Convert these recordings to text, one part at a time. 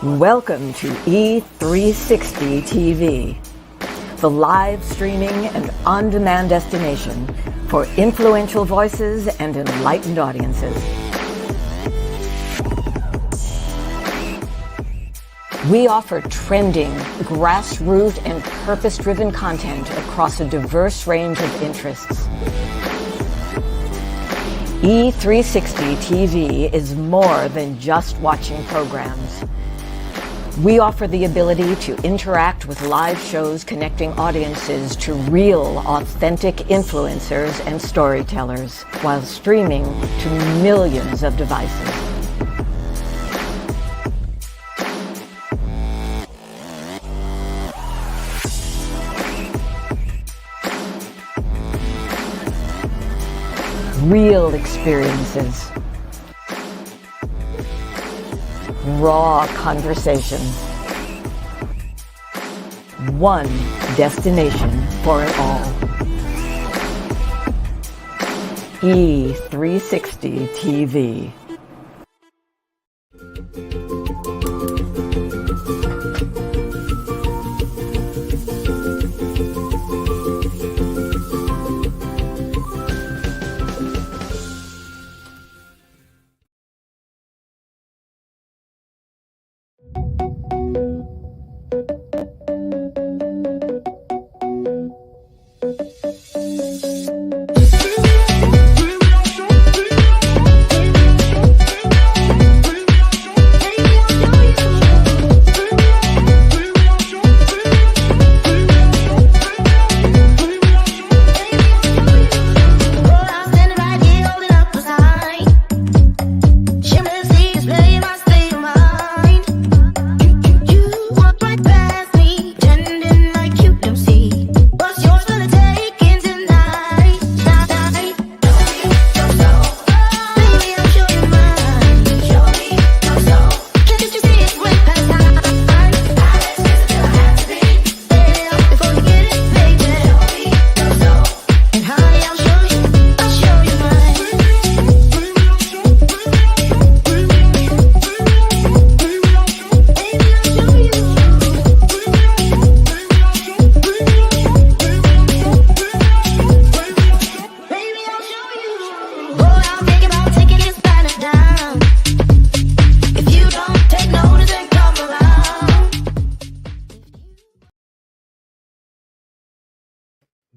Welcome to E360 TV, the live streaming and on-demand destination for influential voices and enlightened audiences. We offer trending, grassroots, and purpose-driven content across a diverse range of interests. E360 TV is more than just watching programs. We offer the ability to interact with live shows connecting audiences to real, authentic influencers and storytellers while streaming to millions of devices. Real experiences. Raw conversations. One destination for it all. E360 TV.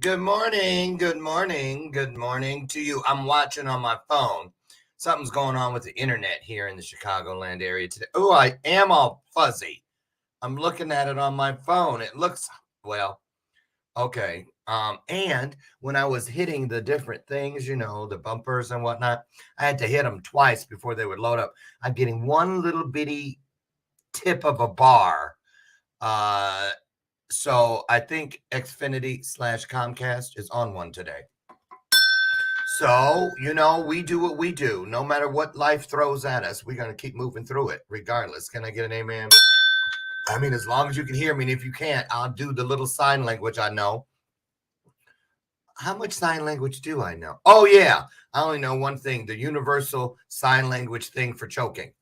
Good morning, good morning, good morning to you. I'm watching on my phone. Something's going on with the internet here in the Chicagoland area today. Oh, I am all fuzzy. I'm looking at it on my phone. It looks, well, okay. And when I was hitting the different things, you know, the bumpers and whatnot, I had to hit them twice before they would load up. I'm getting one little bitty tip of a bar. So I think Xfinity/Comcast is on one today. So, you know, we do what we do. No matter what life throws at us, we're going to keep moving through it regardless. Can I get an amen? I mean, as long as you can hear me. And if you can't, I'll do the little sign language I know. How much sign language do I know? Oh, yeah. I only know one thing, the universal sign language thing for choking.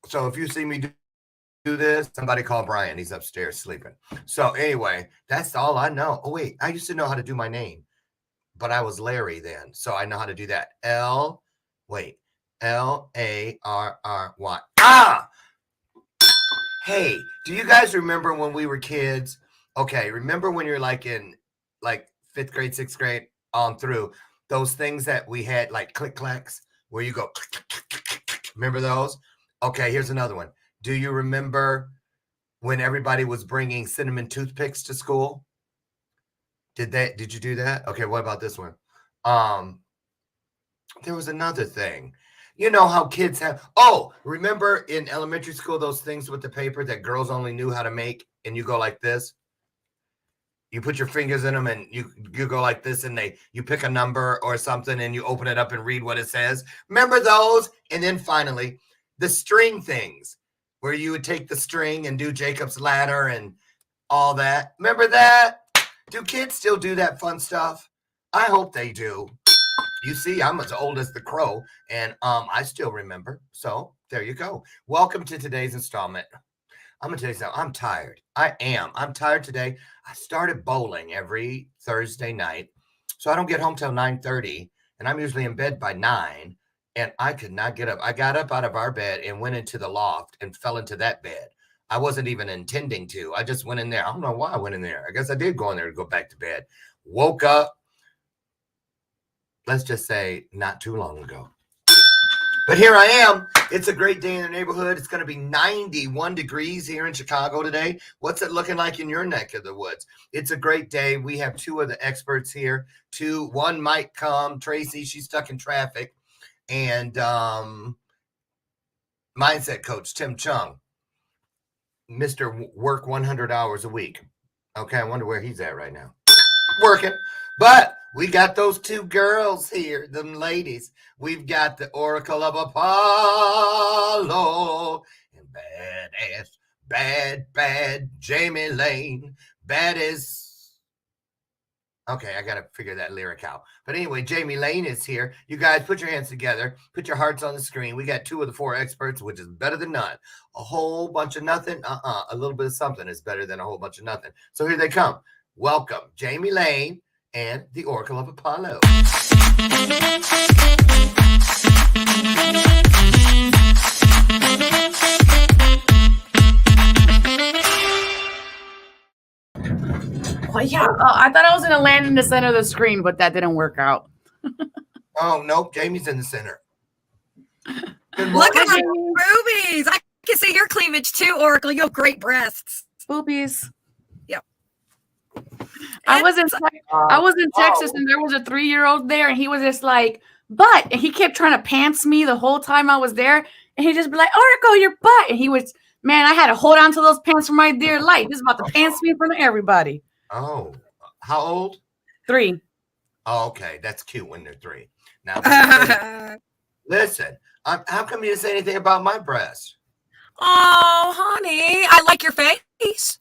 So if you see me do this, somebody call Brian. He's upstairs sleeping. So anyway, that's all I know. Oh, wait. I used to know how to do my name. but I was Larry then, so I know how to do that. Larry. Ah! Hey, do you guys remember when we were kids? Okay, remember when you're like in like 5th grade, 6th grade on through those things that we had like click clacks where you go click, click, click, click, click, click. Remember those? Okay, here's another one. Do you remember when everybody was bringing cinnamon toothpicks to school? Did you do that? Okay, what about this one? Um there was another thing. You know how kids have, oh, remember in elementary school those things with the paper that girls only knew how to make, and you go like this? You put your fingers in them and you go like this, and you pick a number or something and you open it up and read what it says. Remember those? And then finally, the string things where you would take the string and do Jacob's ladder and all that. Remember that? Do kids still do that fun stuff? I hope they do. You see, I'm as old as the crow, and I still remember. So there you go. Welcome to today's installment. I'm gonna tell you something. I'm tired. I am. I'm tired today. I started bowling every Thursday night, so I don't get home till 9:30, and I'm usually in bed by 9. And I could not get up. I got up out of our bed and went into the loft and fell into that bed. I wasn't even intending to. I just went in there. I don't know why I went in there. I guess I did go in there to go back to bed. Woke up, let's just say not too long ago. But here I am. It's a great day in the neighborhood. It's going to be 91 degrees here in Chicago today. What's it looking like in your neck of the woods? It's a great day. We have two of the experts here. One might come. Tracy, she's stuck in traffic. And mindset coach, Tim Chung, Mr. Work 100 hours a week. Okay, I wonder where he's at right now. Working. But we got those two girls here, them ladies. We've got the Oracle of Apollo and bad Jamie Lane. Bad is, okay, I got to figure that lyric out. But anyway, Jamie Lane is here. You guys put your hands together. Put your hearts on the screen. We got 2 of the 4 experts, which is better than none. A whole bunch of nothing. A little bit of something is better than a whole bunch of nothing. So here they come. Welcome, Jamie Lane and the Oracle of Apollo. Well, yeah, I thought I was going to land in the center of the screen, but that didn't work out. Oh, nope. Jamie's in the center. Look at my boobies. I can see your cleavage too, Oracle. You have great breasts. Boobies. Yep. I was in Texas, and there was a 3-year-old there, and he was just like, butt. And he kept trying to pants me the whole time I was there. And he'd just be like, Oracle, your butt. And he was, man, I had to hold on to those pants for my dear life. He's about to pants me in front of everybody. Oh, how old? 3. Oh, okay. That's cute when they're 3. Now, listen, how come you didn't say anything about my breasts? Oh, honey, I like your face.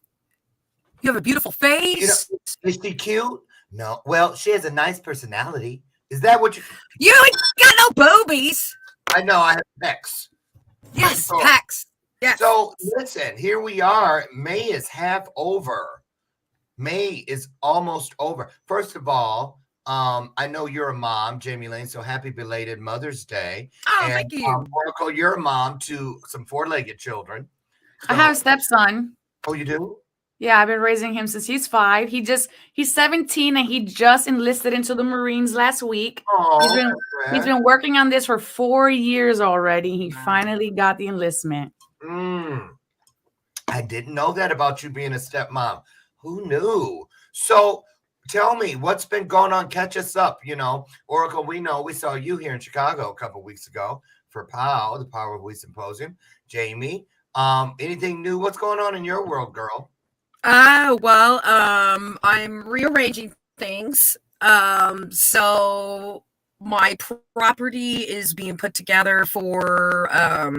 You have a beautiful face. You know, is she cute? No. Well, she has a nice personality. Is that what you? You ain't got no boobies. I know. I have pecs. Yes, pecs. Yes. So listen, here we are. May is half over. May is almost over. First of all, I know you're a mom, Jamie Lane, so happy belated Mother's Day. Oh, thank you. Oracle, you're a mom to some 4-legged children. So, I have a stepson. Oh, you do? Yeah, I've been raising him since he's 5. He's 17, and he just enlisted into the Marines last week. Oh, he's been working on this for 4 years already. He finally got the enlistment. I didn't know that about you being a stepmom. Who knew? So tell me, what's been going on? Catch us up. You know, Oracle, we know we saw you here in Chicago a couple weeks ago for POW, the Power of We Symposium. Jamie, anything new? What's going on in your world, girl? Well, I'm rearranging things. So my property is being put together for, I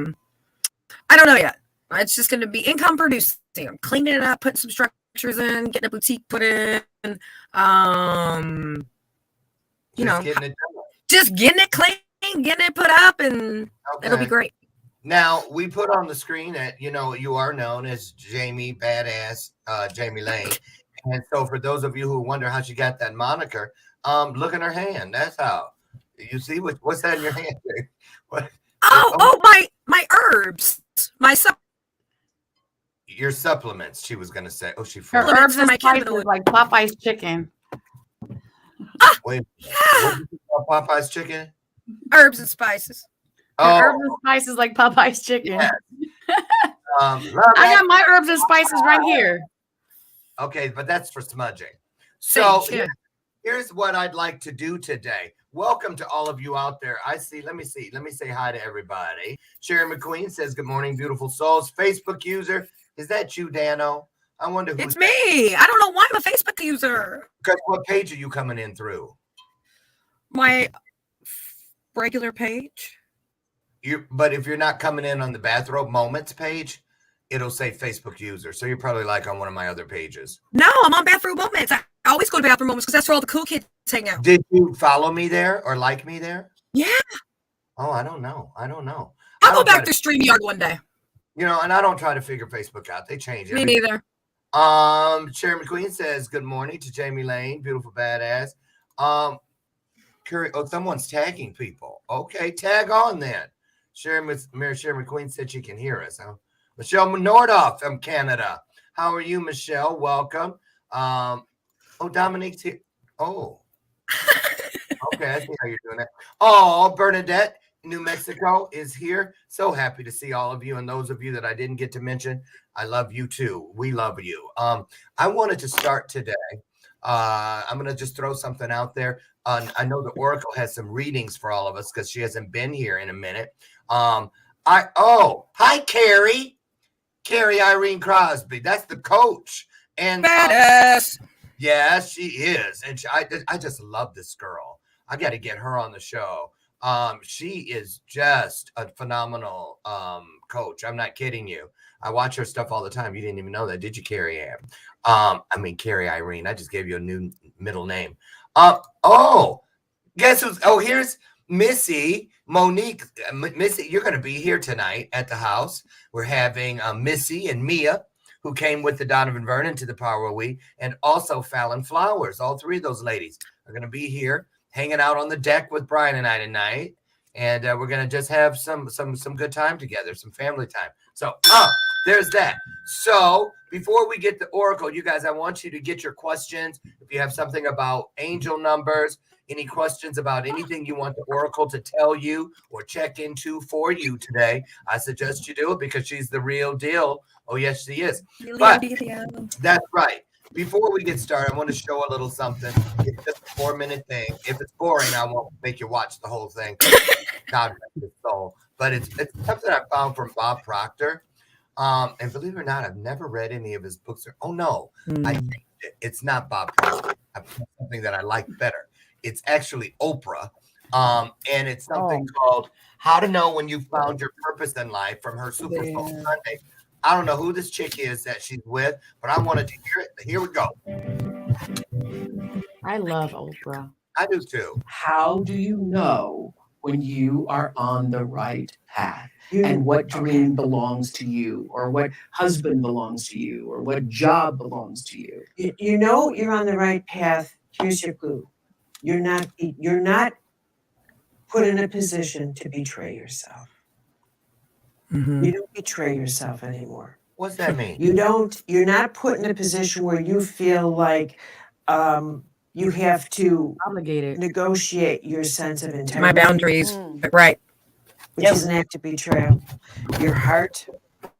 don't know yet. It's just going to be income producing. I'm cleaning it up, putting some structures in, getting a boutique put in. Getting it clean, getting it put up, and it'll be great. Now, we put on the screen that, you are known as Jamie Badass, Jamie Lane. And so for those of you who wonder how she got that moniker, Look in her hand. That's how. You see what's that in your hand? What? My herbs, Your supplements. She was gonna say. Oh, she Her froze. herbs for and my spices cannabinoid. like Popeye's chicken. Wait. Yeah. What did you call Popeye's chicken? Herbs and spices. Her Oh, herbs and spices like Popeye's chicken. yeah. Love I it. got my herbs and spices right here. Okay, but that's for smudging. So Sage, yeah. here's what I'd like to do today. Welcome to all of you out there. Let me say hi to everybody. Sharon McQueen says, good morning, beautiful souls. Facebook user, is that you, Dano? I wonder who. It's me. I don't know why I'm a Facebook user. Because what page are you coming in through? My regular page. But if you're not coming in on the Bathrobe Moments page, it'll say Facebook user. So you're probably like on one of my other pages. No, I'm on Bathrobe Moments. I always go to Bathrobe Moments because that's where all the cool kids hang out. Did you follow me there or like me there? Yeah. Oh, I don't know. I'll go back to StreamYard one day. And I don't try to figure Facebook out. They change it. Me neither. Sharon McQueen says, good morning to Jamie Lane, beautiful badass. Someone's tagging people. Okay, tag on then. Sharon McQueen said she can hear us. Huh? Michelle Nordoff from Canada. How are you, Michelle? Welcome. Dominique's here. Oh. Okay, I see how you're doing that. Oh, Bernadette, New Mexico is here. So happy to see all of you, and those of you that I didn't get to mention, I love you too. We love you. I wanted to start today. I'm going to just throw something out there. I know the Oracle has some readings for all of us because she hasn't been here in a minute. Hi, Carrie Irene Crosby. That's the coach. And Badass. yeah, she is. And I just love this girl. I got to get her on the show. She is just a phenomenal coach. I'm not kidding you. I watch her stuff all the time. You didn't even know that, did you, Carrie Ann? Carrie Irene. I just gave you a new middle name. Guess who's? Oh, here's Missy, Monique. Missy, you're going to be here tonight at the house. We're having Missy and Mia, who came with the Donovan Vernon to the Power Week, and also Fallon Flowers. All three of those ladies are going to be here, hanging out on the deck with Brian and I tonight, and we're going to just have some good time together, some family time. So, there's that. So, before we get the Oracle, you guys, I want you to get your questions. If you have something about angel numbers, any questions about anything you want the Oracle to tell you or check into for you today, I suggest you do it because she's the real deal. Oh, yes, she is. But that's right. Before we get started, I want to show a little something. It's just a 4-minute thing. If it's boring, I won't make you watch the whole thing. God rest his soul. But it's something I found from Bob Proctor. And believe it or not, I've never read any of his books. Oh, no. It's not Bob Proctor. I found something that I like better. It's actually Oprah. And it's something called How to Know When You Found Your Purpose in Life from her Super Soul Sunday. I don't know who this chick is that she's with, but I wanted to hear it. Here we go. I love Oprah. I do too. How do you know when you are on the right path? And what dream belongs to you, or what husband belongs to you, or what job belongs to you? You know you're on the right path. Here's your clue. You're not put in a position to betray yourself. You don't betray yourself anymore. What's that mean? You're not put in a position where you feel like you have to Obligated. negotiate your sense of integrity. My boundaries. Right. Which is an act of betrayal. Your heart,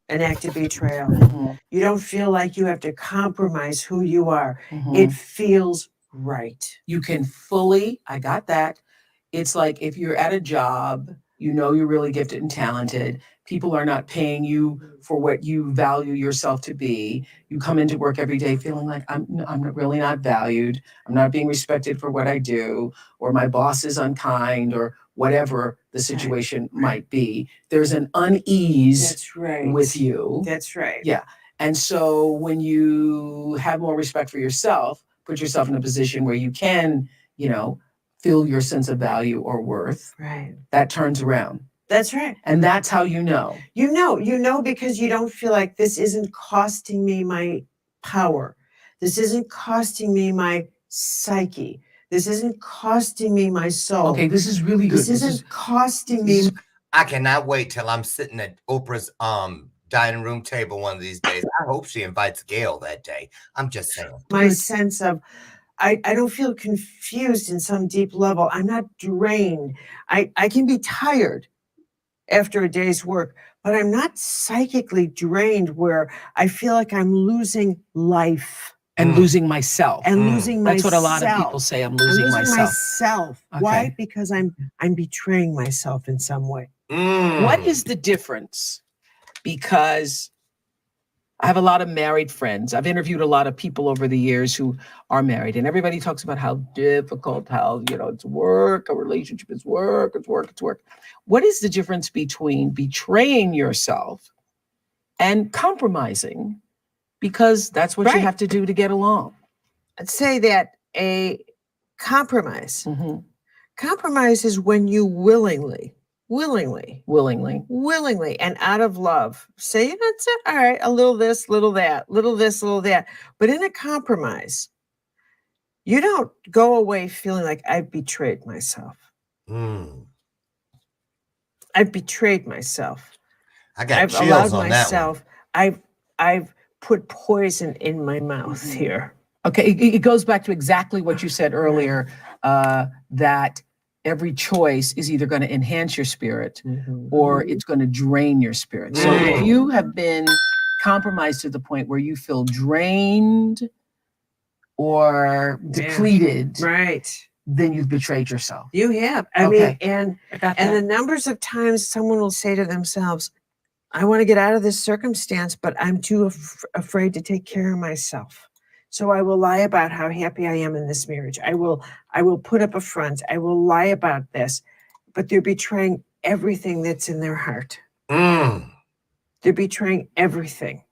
an act of betrayal. You don't feel like you have to compromise who you are. It feels right. You can fully, I got that. It's like if you're at a job, you know you're really gifted and talented. People are not paying you for what you value yourself to be. You come into work every day feeling like I'm really not valued. I'm not being respected for what I do, or my boss is unkind, or whatever the situation might be. There's an unease with you. That's right. Yeah. And so when you have more respect for yourself, put yourself in a position where you can, feel your sense of value or worth. Right. That turns around. That's right. And that's how you know. You know because you don't feel like this isn't costing me my power. This isn't costing me my psyche. This isn't costing me my soul. Okay, this is really good. This isn't costing me. I cannot wait till I'm sitting at Oprah's dining room table one of these days. I hope she invites Gail that day. I'm just saying. My sense of, I don't feel confused in some deep level. I'm not drained. I can be tired after a day's work, but I'm not psychically drained where I feel like I'm losing life. And losing myself. And losing myself. That's what a lot of people say. I'm losing myself. Okay. Why? Because I'm betraying myself in some way. What is the difference? Because I have a lot of married friends. I've interviewed a lot of people over the years who are married, and everybody talks about how difficult, how, it's work, a relationship is work, it's work, it's work. What is the difference between betraying yourself and compromising? Because that's what you have to do to get along. I'd say that a compromise. Compromise is when you willingly, and out of love say, that's it. All right, a little this, little that, little this, little that. But in a compromise, you don't go away feeling like I've betrayed myself. I've betrayed myself. I've chills on myself, that one. I've put poison in my mouth here. Okay, it goes back to exactly what you said earlier, that every choice is either going to enhance your spirit or it's going to drain your spirit. So if you have been compromised to the point where you feel drained or depleted, then you've betrayed yourself. You have. I mean, and the numbers of times someone will say to themselves, I want to get out of this circumstance, but I'm too afraid to take care of myself. So I will lie about how happy I am in this marriage. I will put up a front. I will lie about this, but they're betraying everything that's in their heart. They're betraying everything.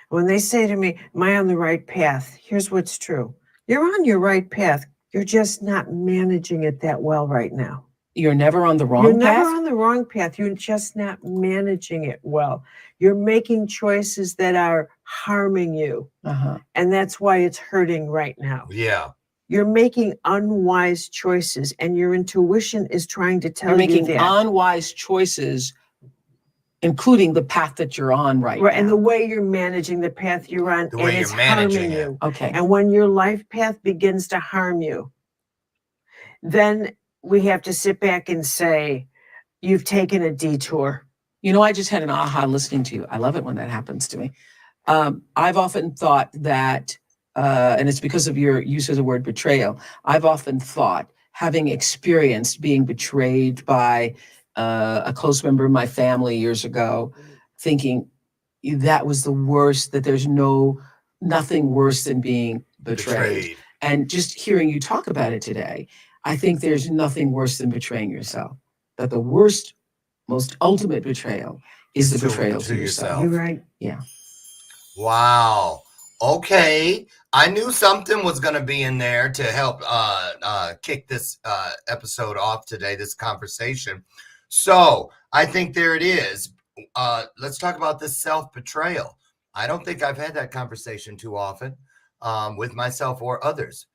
When they say to me, am I on the right path? Here's what's true. You're on your right path. You're just not managing it that well right now. You're never on the wrong path? You're never on the wrong path. You're just not managing it well. You're making choices that are harming you. And that's why it's hurting right now. Yeah. You're making unwise choices, and your intuition is trying to tell you that. You're making unwise choices, including the path that you're on right now. And the way you're managing the path you're on, the way and it's you're managing harming you. Okay. And when your life path begins to harm you, then we have to sit back and say, you've taken a detour. I just had an aha listening to you. I love it when that happens to me. I've often thought that, and it's because of your use of the word betrayal, I've often thought, having experienced being betrayed by a close member of my family years ago, thinking that was the worst, that there's nothing worse than being betrayed. And just hearing you talk about it today, I think there's nothing worse than betraying yourself. That the worst, most ultimate betrayal is the betrayal to yourself. You're right. Yeah. Wow. Okay. I knew something was going to be in there to help kick this episode off today, this conversation. So I think there it is. Let's talk about this self-betrayal. I don't think I've had that conversation too often with myself or others.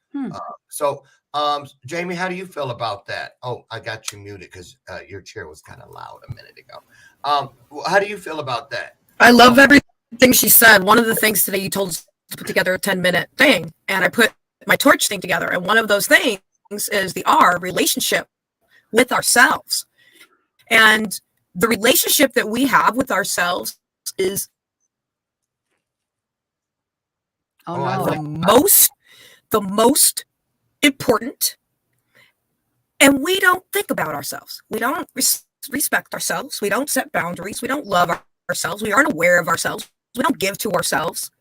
So Jamie, how do you feel about that? Oh, I got you muted because your chair was kind of loud a minute ago. How do you feel about that? I love everything she said. One of the things today you told us to put together a 10-minute thing, and I put my torch thing together. And one of those things is the R, relationship with ourselves. And the relationship that we have with ourselves is the most important. And we don't think about ourselves. We don't respect ourselves. We don't set boundaries. We don't love ourselves. We aren't aware of ourselves. We don't give to ourselves.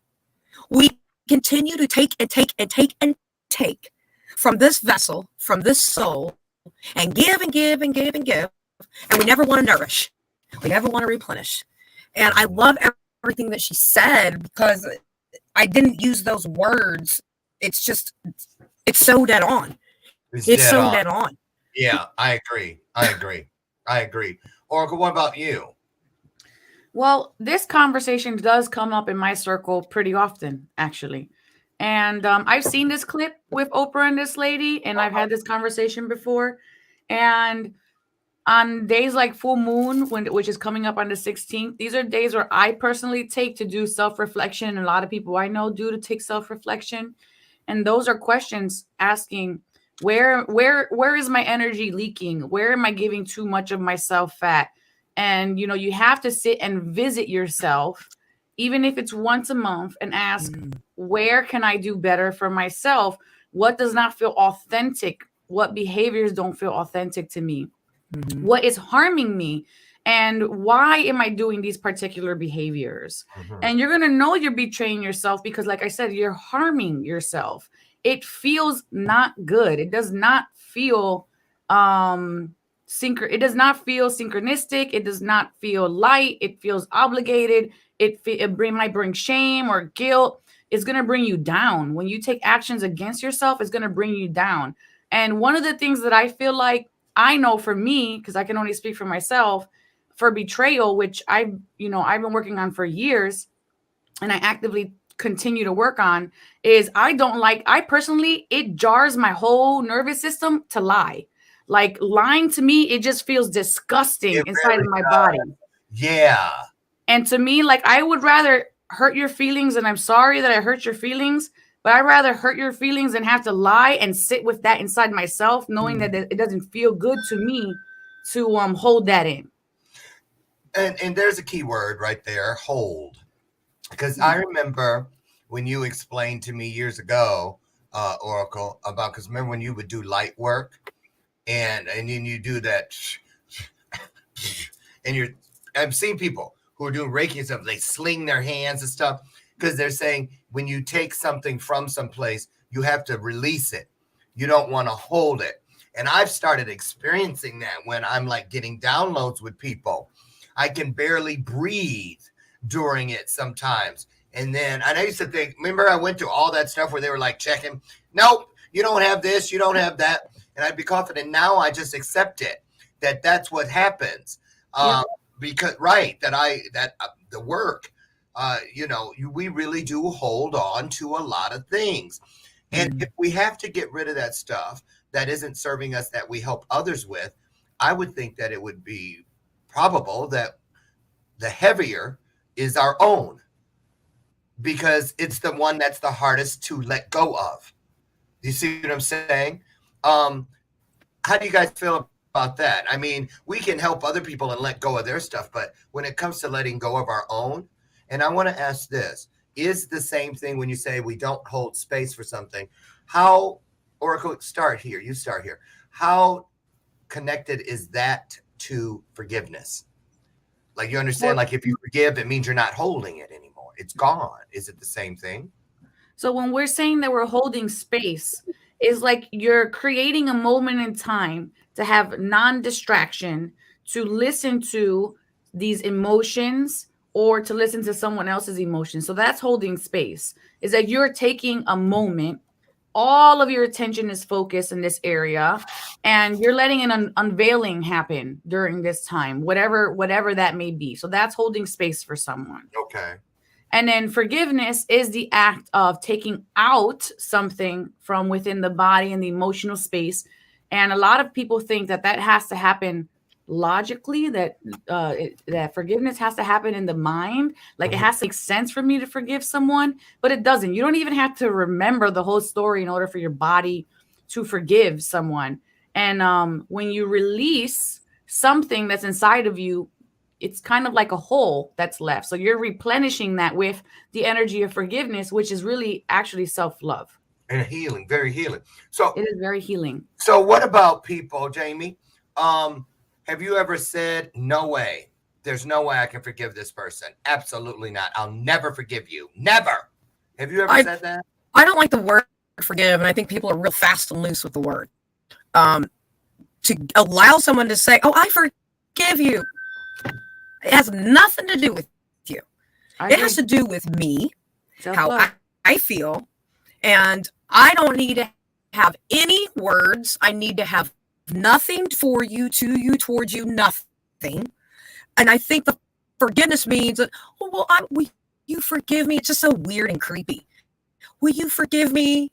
We continue to take and take and take and take from this vessel, from this soul, and give and give and give and give. And we never want to nourish. We never want to replenish. And I love everything that she said because I didn't use those words. It's so dead on. It's so dead on. Yeah, I agree. Oracle, what about you? Well, this conversation does come up in my circle pretty often, actually. And I've seen this clip with Oprah and this lady, and I've had this conversation before. And on days like full moon, which is coming up on the 16th, these are days where I personally take to do self-reflection, and a lot of people I know do to take self-reflection. And those are questions asking, where is my energy leaking? Where am I giving too much of myself at? And you have to sit and visit yourself, even if it's once a month, and ask, where can I do better for myself? What does not feel authentic? What behaviors don't feel authentic to me? What is harming me? And why am I doing these particular behaviors? And you're going to know you're betraying yourself because, like I said, you're harming yourself. It feels not good. It does not feel it does not feel synchronistic. It does not feel light. It feels obligated. Might bring shame or guilt. It's going to bring you down. When you take actions against yourself, it's going to bring you down. And one of the things that I feel like I know for me, because I can only speak for myself, for betrayal, which I've been working on for years, and I actively continue to work on, is I personally, it jars my whole nervous system to lie. Like lying to me, it just feels disgusting inside of my body. Yeah. And to me, like, I would rather hurt your feelings, and I'm sorry that I hurt your feelings, but I'd rather hurt your feelings than have to lie and sit with that inside myself, knowing that it doesn't feel good to me to hold that in. And there's a key word right there, hold. Because I remember when you explained to me years ago, Oracle, because remember when you would do light work and then you do that and I've seen people who are doing Reiki and stuff, they sling their hands and stuff because they're saying when you take something from someplace, you have to release it. You don't want to hold it. And I've started experiencing that when I'm like getting downloads with people. I can barely breathe during it sometimes. And I used to think, remember I went through all that stuff where they were like checking, nope, you don't have this, you don't have that. And I'd be coughing. And now I just accept it, that's what happens. Because the work, we really do hold on to a lot of things. And if we have to get rid of that stuff that isn't serving us, that we help others with, I would think that it would be probable that the heavier is our own, because it's the one that's the hardest to let go of. You see what I'm saying? How do you guys feel about that? I mean, we can help other people and let go of their stuff, but when it comes to letting go of our own, and I want to ask this, is the same thing when you say we don't hold space for something? How, Oracle, start here. You start here. How connected is that to forgiveness? Like, you understand, like if you forgive, it means you're not holding it anymore. It's gone. Is it the same thing? So when we're saying that we're holding space, is like you're creating a moment in time to have non-distraction, to listen to these emotions or to listen to someone else's emotions. So that's holding space, is that you're taking a moment. All of your attention is focused in this area, and you're letting an unveiling happen during this time, whatever that may be. So that's holding space for someone. Okay. And then forgiveness is the act of taking out something from within the body and the emotional space. And a lot of people think that has to happen logically, that forgiveness has to happen in the mind. Like it has to make sense for me to forgive someone, but it doesn't. You don't even have to remember the whole story in order for your body to forgive someone. And when you release something that's inside of you, it's kind of like a hole that's left. So you're replenishing that with the energy of forgiveness, which is really actually self-love. And healing, very healing. So it is very healing. So what about people, Jamie? Have you ever said, no way, there's no way I can forgive this person? Absolutely not. I'll never forgive you. Never. Have you ever said that? I don't like the word forgive, and I think people are real fast and loose with the word. To allow someone to say, oh, I forgive you, it has nothing to do with you. It has to do with me, how I feel, and I don't need to have any words. I need to have nothing for you, to you, towards you, nothing. And I think the forgiveness means that, oh, well, you forgive me. It's just so weird and creepy. will you forgive me?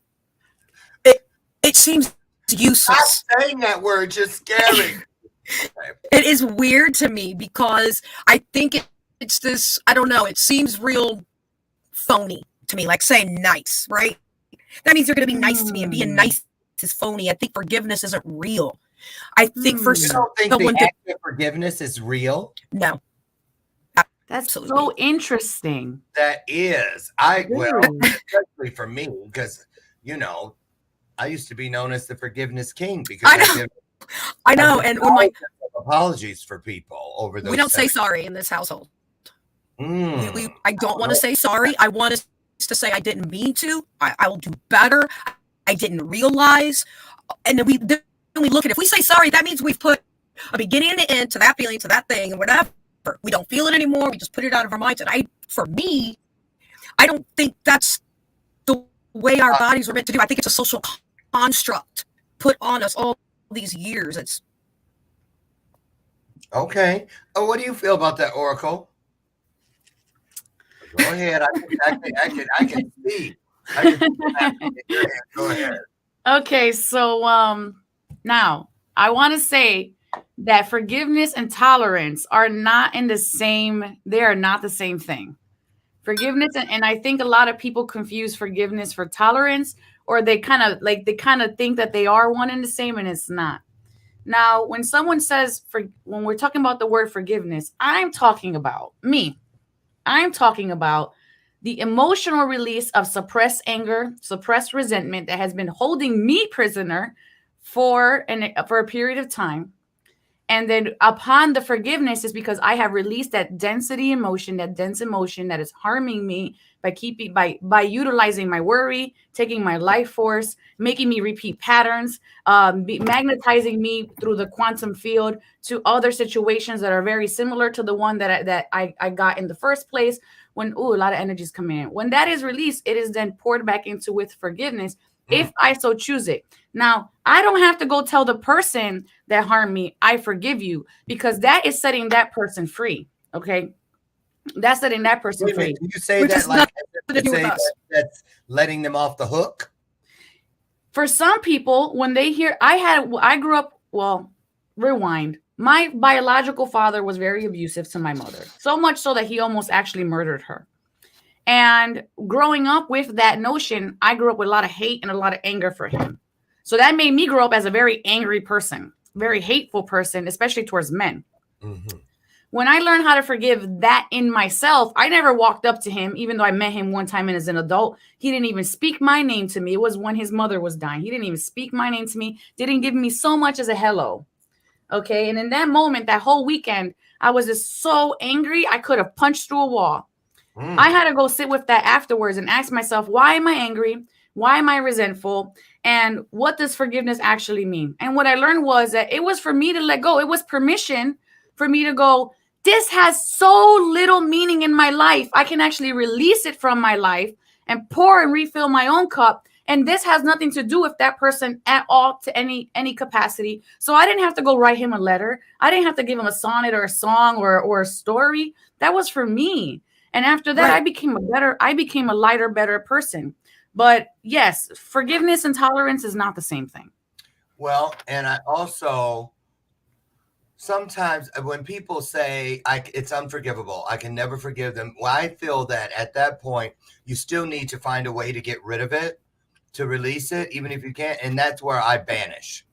It seems useless. Stop saying that word, just scary. It is weird to me because I think it's this, I don't know, it seems real phony to me, like saying nice, right? That means you're going to be nice to me, and being nice is phony. I think forgiveness isn't real. I think for You don't think someone the act of forgiveness is real? no. That's Absolutely. so interesting. That is. Well, Really? especially for me, because, you know, I used to be known as the forgiveness king because I know, and when apologies for people over those. We don't say sorry in this household. Mm. I don't want to say sorry. I want us to say I didn't mean to. I will do better. I didn't realize. And then we look at it. If we say sorry, that means we've put a beginning and an end to that feeling, to that thing, and whatever. We don't feel it anymore. We just put it out of our minds. And for me, I don't think that's the way our bodies were meant to do. I think it's a social construct put on us all these years. It's okay. Oh, what do you feel about that, Oracle? Go ahead. I can see. I can see that in your head. Go ahead. Okay, so now I want to say that forgiveness and tolerance are not in the same, they are not the same thing. Forgiveness and I think a lot of people confuse forgiveness for tolerance, or they kind of think that they are one and the same, and it's not. Now, when someone says when we're talking about the word forgiveness, I'm talking about me. I'm talking about the emotional release of suppressed anger, suppressed resentment that has been holding me prisoner for a period of time. And then upon the forgiveness is because I have released that dense emotion that is harming me by utilizing my worry, taking my life force, making me repeat patterns, magnetizing me through the quantum field to other situations that are very similar to the one that I got in the first place. When a lot of energy is coming in. When that is released, it is then poured back into with forgiveness, if I so choose it. Now, I don't have to go tell the person that harmed me, I forgive you, because that is setting that person free. Okay. That's setting that person free. You say that like that's letting them off the hook? For some people, when they hear, I grew up, well, rewind. My biological father was very abusive to my mother, so much so that he almost actually murdered her. And growing up with that notion, I grew up with a lot of hate and a lot of anger for him. So that made me grow up as a very angry person, very hateful person, especially towards men. Mm-hmm. When I learned how to forgive that in myself, I never walked up to him, even though I met him one time as an adult. He didn't even speak my name to me. It was when his mother was dying. He didn't even speak my name to me, didn't give me so much as a hello. Okay. And in that moment, that whole weekend, I was just so angry, I could have punched through a wall. I had to go sit with that afterwards and ask myself, why am I angry? Why am I resentful? And what does forgiveness actually mean? And what I learned was that it was for me to let go. It was permission for me to go, this has so little meaning in my life. I can actually release it from my life and pour and refill my own cup. And this has nothing to do with that person at all to any capacity. So I didn't have to go write him a letter. I didn't have to give him a sonnet or a song or a story. That was for me. And after that, right. I became a lighter, better person. But yes, forgiveness and tolerance is not the same thing. Well, and I also, sometimes when people say it's unforgivable, I can never forgive them. Well, I feel that at that point, you still need to find a way to get rid of it, to release it, even if you can't. And that's where I banish.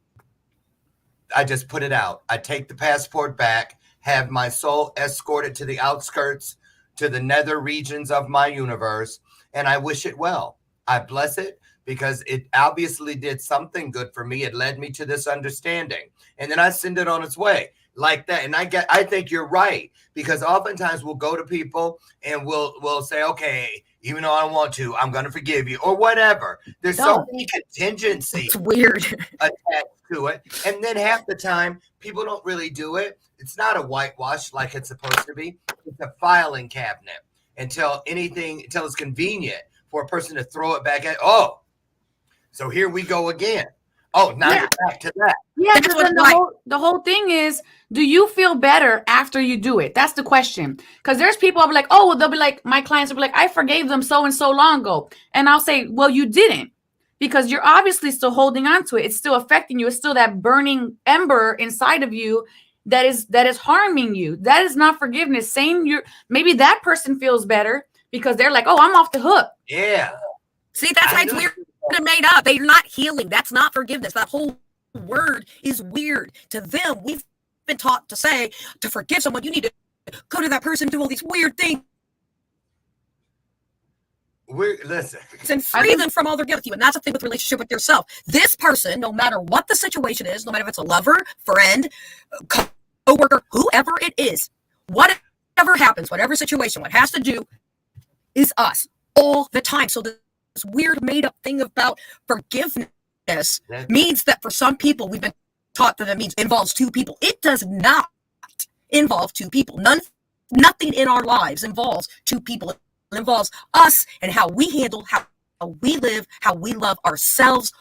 I just put it out. I take the passport back, have my soul escorted to the outskirts, to the nether regions of my universe, and I wish it well. I bless it because it obviously did something good for me. It led me to this understanding, and then I send it on its way like that. And I think you're right, because oftentimes we'll go to people and we'll say, okay, even though I don't want to, I'm going to forgive you or whatever. There's so many contingencies. It's weird attached to it, and then half the time people don't really do it. It's not a whitewash like it's supposed to be. It's a filing cabinet until it's convenient for a person to throw it back at. Oh, so here we go again. Oh, now Yeah. you're back to that. Yeah, That's because what then I'm like. the whole thing is, do you feel better after you do it? That's the question. Because there's people I'll be like, oh, well, they'll be like, my clients will be like, I forgave them so and so long ago. And I'll say, well, you didn't. Because you're obviously still holding on to it. It's still affecting you. It's still that burning ember inside of you that is harming you. That is not forgiveness. Saying maybe that person feels better because they're like, oh, I'm off the hook. Yeah. See, that's why it's weird and made up. They're not healing. That's not forgiveness. That whole word is weird to them. We've been taught to say, to forgive someone, you need to go to that person, do all these weird things, Listen. and free them from all their guilt. And that's the thing with relationship with yourself. This person, no matter what the situation is, no matter if it's a lover, friend, co-worker, whoever it is, whatever happens, whatever situation, what has to do is us all the time. So this weird made up thing about forgiveness means that for some people, we've been taught that it means involves two people. It does not involve two people. Nothing in our lives involves two people. It involves us and how we handle, how we live, how we love ourselves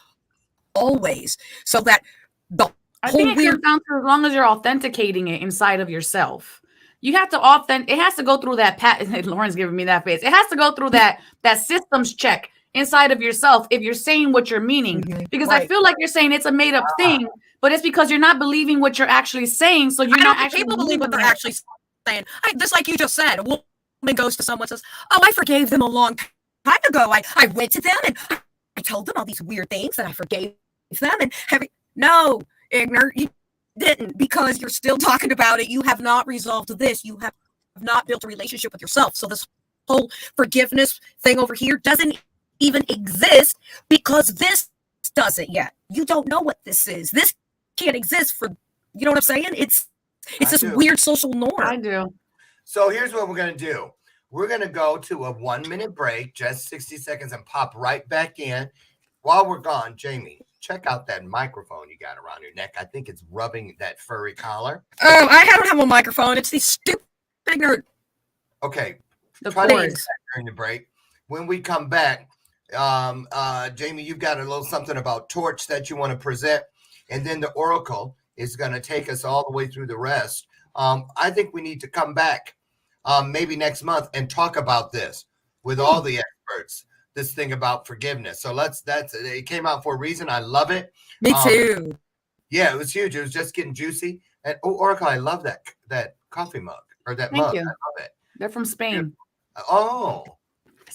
always. So that the I whole think it weird comes down to as long as you're authenticating it inside of yourself. You have to it has to go through that Lauren's giving me that face. It has to go through that systems check inside of yourself if you're saying what you're meaning. Because I feel like you're saying it's a made up thing, but it's because you're not believing what you're actually saying. So you're not actually people believe what they're actually saying. Just like you just said, a woman goes to someone and says, oh, I forgave them a long time ago. I went to them and I told them all these weird things and I forgave them. And no, ignorant, you didn't, because you're still talking about it. You have not resolved this. You have not built a relationship with yourself. So this whole forgiveness thing over here doesn't even exist because this doesn't yet. You don't know what this is. This can't exist for, you know what I'm saying? It's this weird social norm. I do. So here's what we're going to do. We're going to go to a 1-minute break, just 60 seconds, and pop right back in. While we're gone, Jamie, check out that microphone you got around your neck. I think it's rubbing that furry collar. Oh, I don't have a microphone. It's these stupid ignorant. Okay. The Try to cords. use that during the break. When we come back, Jamie, you've got a little something about torch that you want to present. And then the oracle is going to take us all the way through the rest. I think we need to come back maybe next month and talk about this with all the experts. This thing about forgiveness. So it came out for a reason. I love it. Me too. Yeah, it was huge. It was just getting juicy. And Oracle, I love that coffee mug or that Thank mug. you. I love it. They're from Spain. Oh,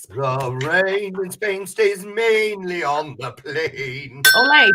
the rain in Spain stays mainly on the plain. Olay.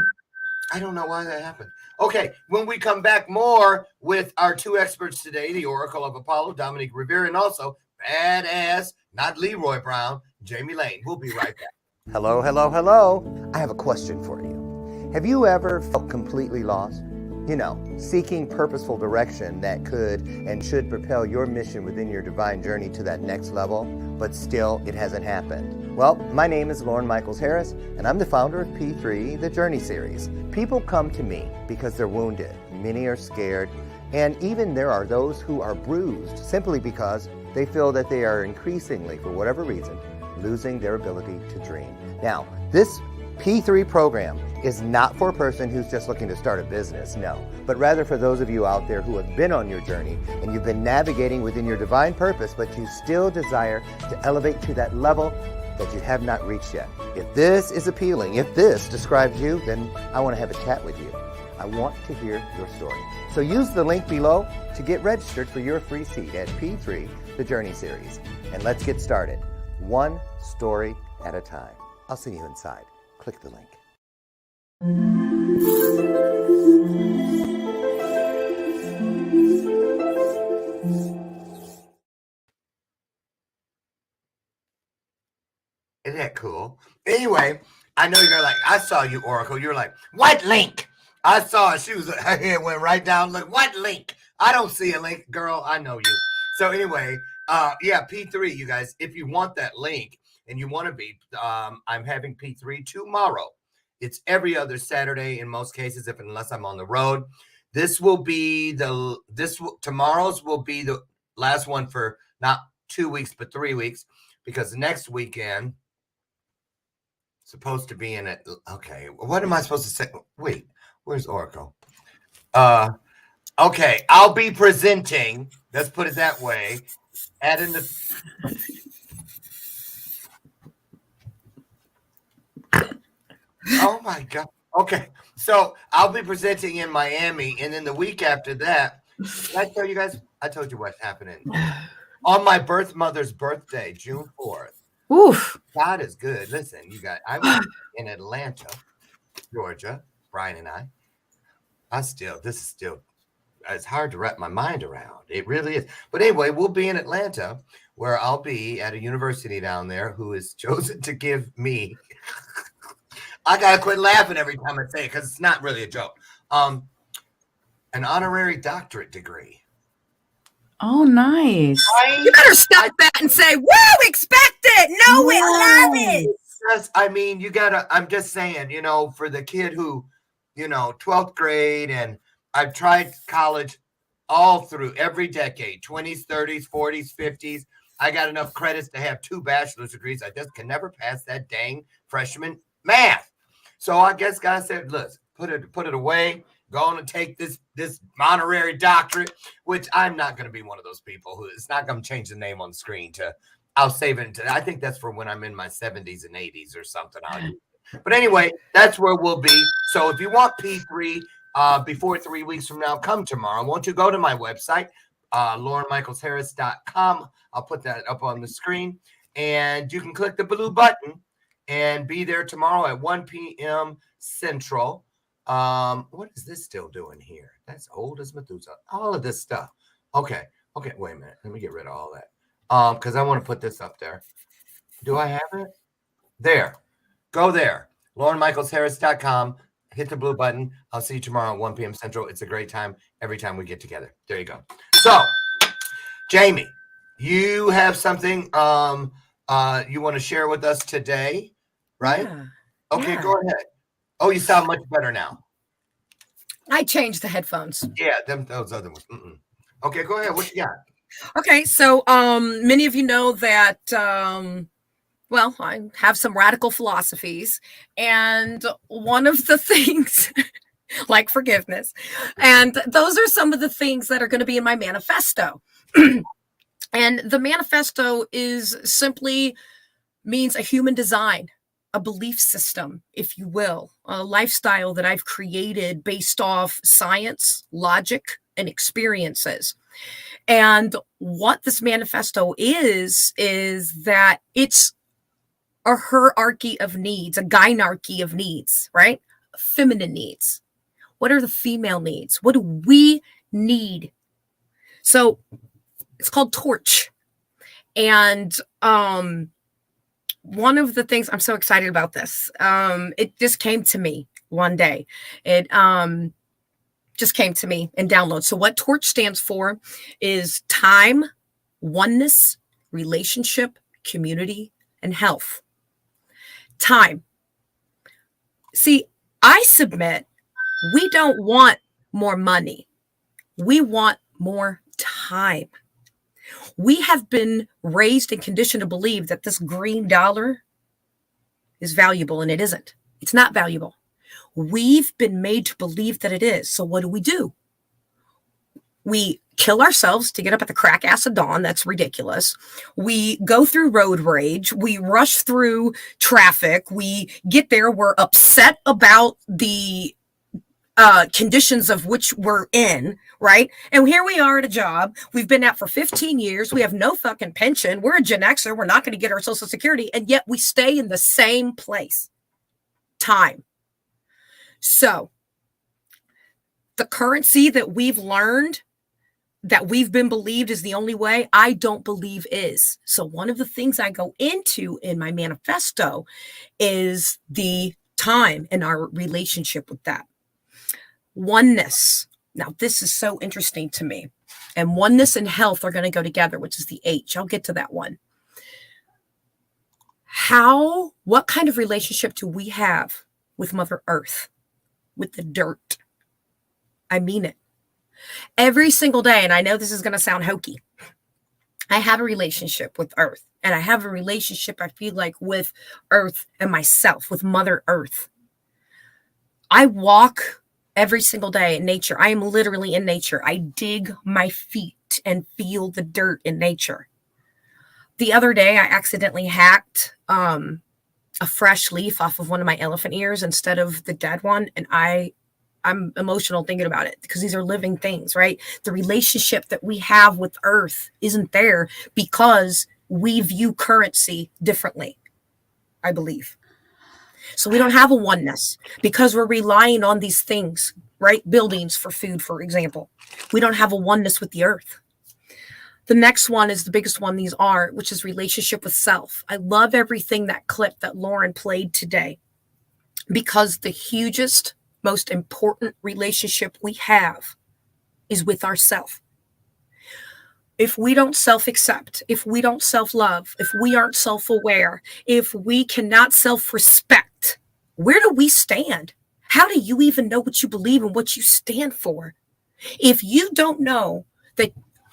I don't know why that happened. Okay, when we come back, more with our two experts today, the Oracle of Apollo, Dominique Rivera, and also badass, not Leroy Brown, Jamie Lane. We'll be right back. Hello, hello, hello. I have a question for you. Have you ever felt completely lost? You know, seeking purposeful direction that could and should propel your mission within your divine journey to that next level, but still it hasn't happened. Well, my name is Lauren Michaels Harris, and I'm the founder of P3, the Journey Series. People come to me because they're wounded. Many are scared, and even there are those who are bruised simply because they feel that they are increasingly, for whatever reason, losing their ability to dream. Now, this P3 program is not for a person who's just looking to start a business, no, but rather for those of you out there who have been on your journey and you've been navigating within your divine purpose, but you still desire to elevate to that level that you have not reached yet. If this is appealing, if this describes you, then I want to have a chat with you. I want to hear your story. So use the link below to get registered for your free seat at P3, the Journey Series. And let's get started, one story at a time. I'll see you inside. Click the link. Isn't that cool? Anyway, I know you're like, I saw you, Oracle. You're like, what link? I saw it. She was like, it went right down. Look, what link? I don't see a link, girl. I know you. So anyway, yeah, P3, you guys, if you want that link and you want to be, I'm having P3 tomorrow. It's every other Saturday in most cases, unless I'm on the road. This will be tomorrow's will be the last one for not 2 weeks, but 3 weeks, because next weekend, supposed to be in it. Okay, what am I supposed to say? Wait, where's Oracle? Okay, I'll be presenting. Let's put it that way. Adding the. Oh my God. Okay, so I'll be presenting in Miami, and then the week after that, did I tell you guys? I told you what's happening on my mother's birthday, June 4th. Oof. God is good. Listen, you guys, I was in Atlanta, Georgia, Brian and I. This is still, it's hard to wrap my mind around. It really is. But anyway, we'll be in Atlanta, where I'll be at a university down there who is chosen to give me. I gotta quit laughing every time I say it because it's not really a joke. An honorary doctorate degree. Oh, nice. You better stop that and say, "Woo, expect it. No, we love it." Yes, I mean, you gotta. I'm just saying, for the kid who, 12th grade, and I've tried college all through every decade, 20s, 30s, 40s, 50s. I got enough credits to have 2 bachelor's degrees. I just can never pass that dang freshman math. So I guess God said, "Look, put it away. Go on and take this honorary doctorate," which I'm not going to be one of those people who it's not going to change the name on the screen to. I'll save it. I think that's for when I'm in my 70s and 80s or something. But anyway, that's where we'll be. So if you want P3 before 3 weeks from now, come tomorrow. Won't you go to my website, LaurenMichaelsHarris.com. I'll put that up on the screen, and you can click the blue button and be there tomorrow at 1 p.m. Central. What is this still doing here? That's old as Methuselah. All of this stuff. Okay, wait a minute. Let me get rid of all that. Because I want to put this up there. Do I have it? There. Go there. LaurenMichaelsHarris.com. Hit the blue button. I'll see you tomorrow at 1 p.m. Central. It's a great time every time we get together. There you go. So, Jamie, you have something you want to share with us today, right? Yeah. Okay, Yeah. go ahead. Oh, you sound much better now. I changed the headphones. Yeah, those other ones. Okay, go ahead. What you got? Okay, so many of you know that well, I have some radical philosophies, and one of the things like forgiveness, and those are some of the things that are going to be in my manifesto. And the manifesto is simply means a human design, a belief system, if you will, a lifestyle that I've created based off science, logic, and experiences. And what this manifesto is that it's a hierarchy of needs, a gynarchy of needs, right? Feminine needs. What are the female needs? What do we need? So it's called Torch. And one of the things I'm so excited about this, it just came to me one day. It just came to me in download. So what Torch stands for is time, oneness, relationship, community, and health. Time. See, I submit we don't want more money. We want more time. We have been raised and conditioned to believe that this green dollar is valuable, and it isn't. It's not valuable. We've been made to believe that it is. So what do? We kill ourselves to get up at the crack ass of dawn. That's ridiculous. We go through road rage. We rush through traffic. We get there. We're upset about the conditions of which we're in, right? And here we are at a job we've been at for 15 years. We have no fucking pension. We're a Gen Xer. We're not going to get our Social Security. And yet we stay in the same place. Time. So the currency that we've learned, that we've been believed is the only way, I don't believe is. So one of the things I go into in my manifesto is the time and our relationship with that. Oneness. Now, this is so interesting to me. And oneness and health are going to go together, which is the H. I'll get to that one. What kind of relationship do we have with Mother Earth, with the dirt? I mean it. Every single day, and I know this is going to sound hokey, I have a relationship with Earth, and I have a relationship, I feel like, with Earth and myself, with Mother Earth. I walk every single day in nature. I am literally in nature. I dig my feet and feel the dirt in nature. The other day, I accidentally hacked a fresh leaf off of one of my elephant ears instead of the dead one, and I'm emotional thinking about it because these are living things, right? The relationship that we have with Earth isn't there because we view currency differently, I believe. So we don't have a oneness because we're relying on these things, right? Buildings for food, for example. We don't have a oneness with the Earth. The next one is the biggest one these are, which is relationship with self. I love everything that clip that Lauren played today because the hugest, most important relationship we have is with ourself. If we don't self-accept, if we don't self-love, if we aren't self-aware, if we cannot self-respect, where do we stand? How do you even know what you believe and what you stand for? If you don't know that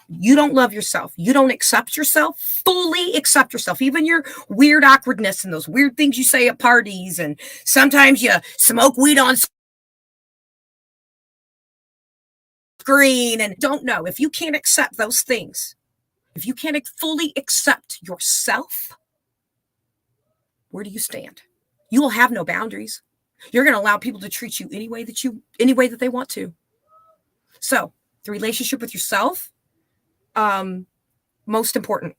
you don't love yourself, you don't accept yourself, fully accept yourself, even your weird awkwardness and those weird things you say at parties, and sometimes you smoke weed on screen and don't know. If you can't accept those things, if you can't fully accept yourself, where do you stand? You will have no boundaries. You're going to allow people to treat you any way that they want to. So the relationship with yourself, most important.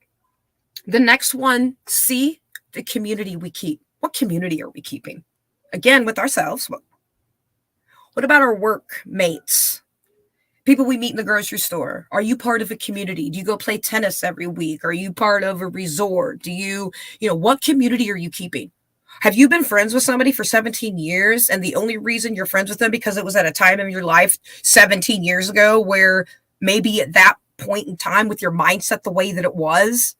The next one, C, the community we keep. What community are we keeping? Again, with ourselves. What about our workmates? People we meet in the grocery store. Are you part of a community? Do you go play tennis every week? Are you part of a resort? Do you what community are you keeping? Have you been friends with somebody for 17 years and the only reason you're friends with them because it was at a time in your life 17 years ago where maybe at that point in time with your mindset the way that it was,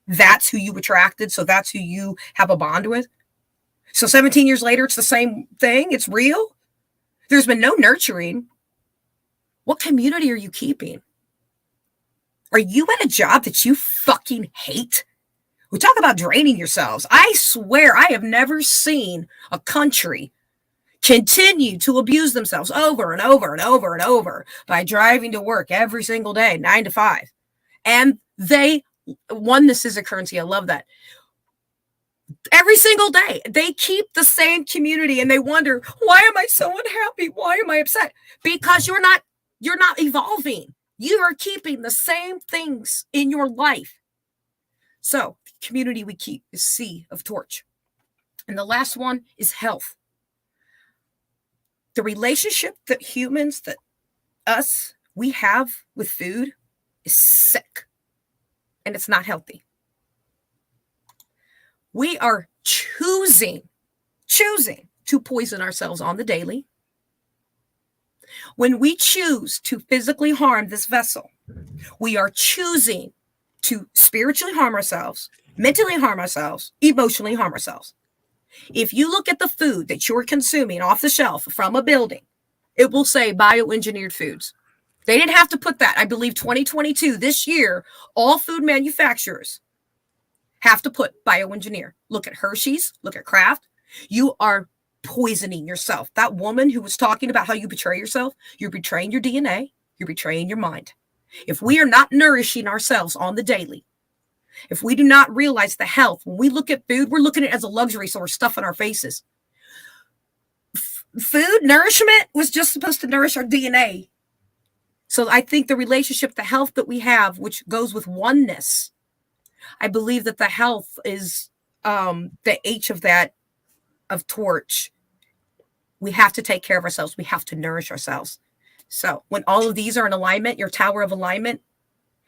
that's who you attracted, so that's who you have a bond with? So 17 years later, it's the same thing? It's real? There's been no nurturing. What community are you keeping? Are you at a job that you fucking hate? We talk about draining yourselves. I swear I have never seen a country continue to abuse themselves over and over and over and over by driving to work every single day, 9 to 5. And oneness is a currency. I love that. Every single day, they keep the same community and they wonder, why am I so unhappy? Why am I upset? Because you're not evolving. You are keeping the same things in your life. So the community we keep is C of torch. And the last one is health. The relationship that humans, that us, we have with food is sick. And it's not healthy. We are choosing to poison ourselves on the daily. When we choose to physically harm this vessel, we are choosing to spiritually harm ourselves, mentally harm ourselves, emotionally harm ourselves. If you look at the food that you're consuming off the shelf from a building, it will say bioengineered foods. They didn't have to put that. I believe 2022, this year, all food manufacturers have to put bioengineer. Look at Hershey's, look at Kraft. You are poisoning yourself. That woman who was talking about how you betray yourself, you're betraying your DNA, you're betraying your mind. If we are not nourishing ourselves on the daily, if we do not realize the health, when we look at food, we're looking at it as a luxury, so we're stuffing our faces. Food nourishment was just supposed to nourish our DNA. So I think the relationship, the health that we have, which goes with oneness, I believe that the health is the H of that, of torch. We have to take care of ourselves. We have to nourish ourselves. So when all of these are in alignment, your tower of alignment,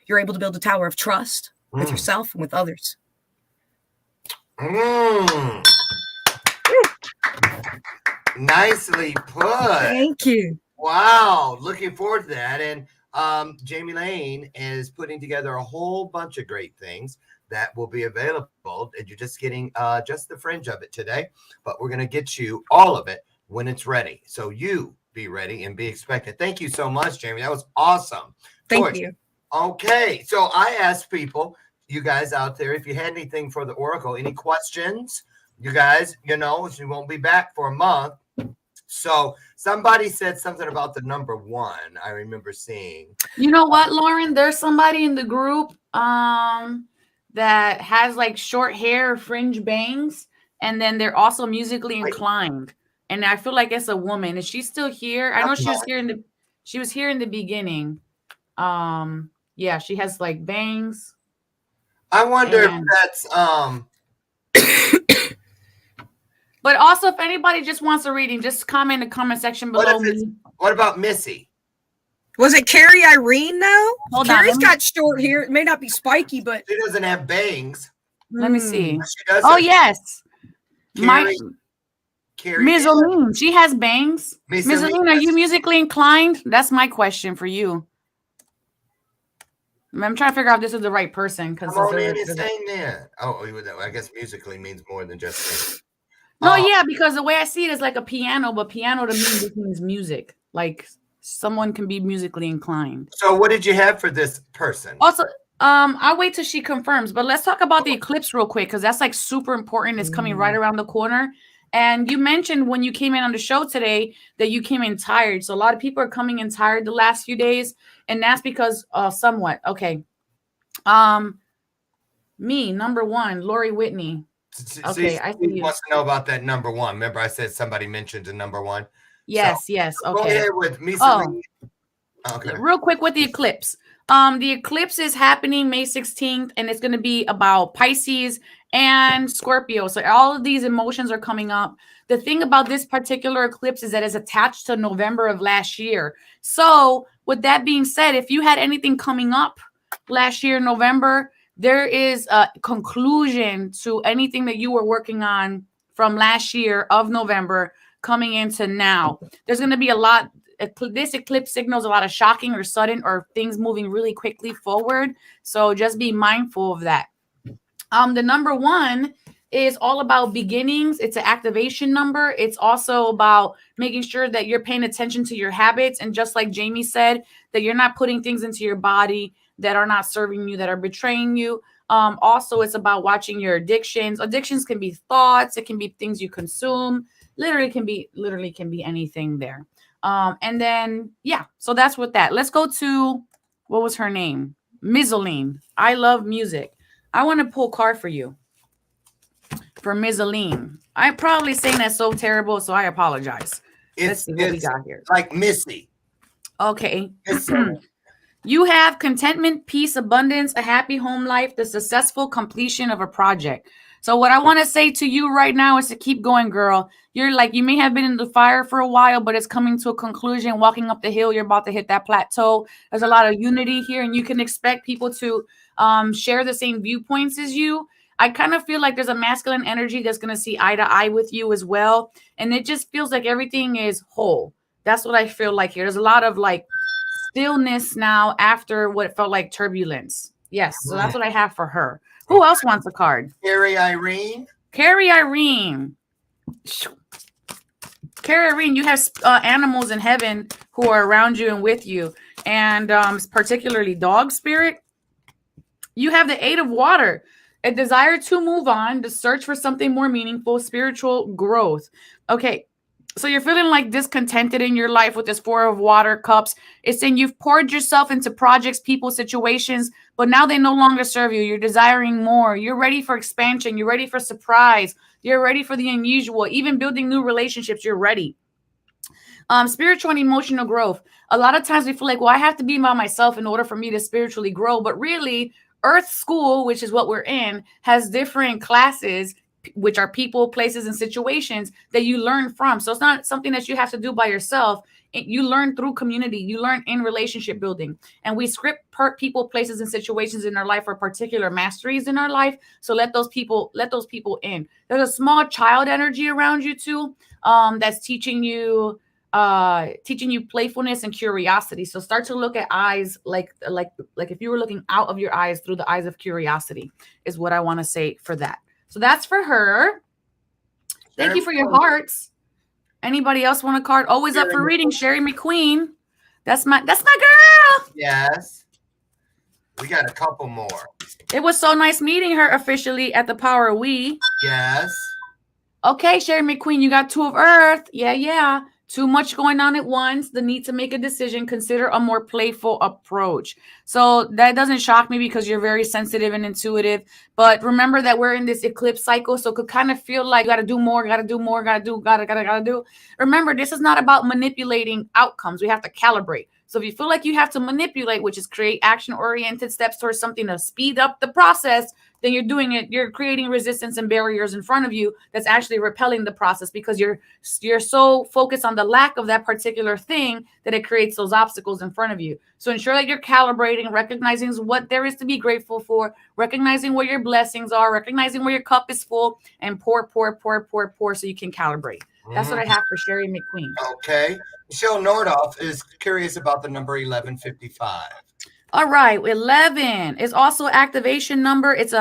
you're able to build a tower of trust with yourself and with others. Nicely put. Thank you. Wow. Looking forward to that. And Jamie Lane is putting together a whole bunch of great things that will be available. And you're just getting just the fringe of it today, but we're going to get you all of it when it's ready. So you be ready and be expected. Thank you so much, Jamie. That was awesome. Thank you. Okay, so I asked people, you guys out there, if you had anything for the Oracle, any questions? You guys, she won't be back for a month. So somebody said something about the number 1. I remember seeing. You know what, Lauren? There's somebody in the group that has like short hair, fringe bangs, and then they're also musically inclined. And I feel like it's a woman. Is she still here? I know she was here in the beginning. Yeah, she has like bangs. I wonder if that's But also, if anybody just wants a reading, just comment in the comment section below me. What about Missy? Was it Carrie Irene though? Hold Carrie's on, got short hair. It may not be spiky, but she doesn't have bangs. Let me see. She does. Oh yes, Carrie Ms. Aline, she has bangs. Ms. Ms. Aline, are you musically inclined? That's my question for you. I'm trying to figure out if this is the right person. Come on in and sing then. Oh, I guess musically means more than just singing. No, yeah, because the way I see it is like a piano, but piano to me just means music. Like someone can be musically inclined. So what did you have for this person? Also, I'll wait till she confirms, but let's talk about the eclipse real quick because that's like super important. It's coming right around the corner. And you mentioned when you came in on the show today that you came in tired. So a lot of people are coming in tired the last few days, and that's because somewhat. Okay. Me, number 1, Lori Whitney. Okay, I see you. Wants to know about that number 1. Remember, I said somebody mentioned the number 1. Yes, yes. Okay. Go ahead with me. Okay. Real quick with the eclipse. The eclipse is happening May 16th, and it's going to be about Pisces and Scorpio. So all of these emotions are coming up. The thing about this particular eclipse is that it's attached to November of last year. So with that being said, if you had anything coming up last year, November, there is a conclusion to anything that you were working on from last year of November coming into now. There's going to be a lot. This eclipse signals a lot of shocking or sudden or things moving really quickly forward. So just be mindful of that. The number 1 is all about beginnings. It's an activation number. It's also about making sure that you're paying attention to your habits. And just like Jamie said, that you're not putting things into your body that are not serving you, that are betraying you. Also, it's about watching your addictions. Addictions can be thoughts. It can be things you consume. Literally can be anything there. And then, yeah, so that's what that. Let's go to, what was her name? Ms. Aline. I love music. I want to pull a card for you. For Ms. Aline. I'm probably saying that so terrible, so I apologize. Let's see what we got here. Like Missy. Okay. You have contentment, peace, abundance, a happy home life, the successful completion of a project. So what I want to say to you right now is to keep going, girl. You're like, you may have been in the fire for a while, but it's coming to a conclusion. Walking up the hill, you're about to hit that plateau. There's a lot of unity here, and you can expect people to share the same viewpoints as you. I kind of feel like there's a masculine energy that's going to see eye to eye with you as well. And it just feels like everything is whole. That's what I feel like here. There's a lot of like stillness now after what felt like turbulence. Yes. So that's what I have for her. Who else wants a card? Carrie Irene. Carrie Irene. Carrie Irene, you have animals in heaven who are around you and with you. And particularly dog spirit. You have the 8 of water. A desire to move on, to search for something more meaningful, spiritual growth. Okay, so you're feeling like discontented in your life with this 4 of water cups. It's saying you've poured yourself into projects, people, situations, but now they no longer serve you. You're desiring more. You're ready for expansion. You're ready for surprise. You're ready for the unusual. Even building new relationships, you're ready. Spiritual and emotional growth. A lot of times we feel like, well, I have to be by myself in order for me to spiritually grow. But really, Earth School, which is what we're in, has different classes, which are people, places, and situations that you learn from. So it's not something that you have to do by yourself. You learn through community. You learn in relationship building. And we script people, places, and situations in our life for particular masteries in our life. So let those people in. There's a small child energy around you too, that's teaching you playfulness and curiosity. So start to look at eyes like if you were looking out of your eyes through the eyes of curiosity is what I want to say for that. So that's for her. Thank you for your hearts. Anybody else want a card? Always up for reading. Sherry McQueen. That's my girl. Yes. We got a couple more. It was so nice meeting her officially at the Power of We. Yes. Okay, Sherry McQueen, you got 2 of Earth. Yeah. Too much going on at once. The need to make a decision. Consider a more playful approach. So that doesn't shock me because you're very sensitive and intuitive. But remember that we're in this eclipse cycle. So it could kind of feel like you got to do more, got to do more, got to do. Remember, this is not about manipulating outcomes. We have to calibrate. So if you feel like you have to manipulate, which is create action-oriented steps towards something to speed up the process, then you're doing it. You're creating resistance and barriers in front of you that's actually repelling the process because you're so focused on the lack of that particular thing that it creates those obstacles in front of you. So ensure that you're calibrating, recognizing what there is to be grateful for, recognizing where your blessings are, recognizing where your cup is full, and pour so you can calibrate. That's what I have for Sherry McQueen. Okay. Michelle Nordoff is curious about the number 1155. All right, 11 is also activation number. It's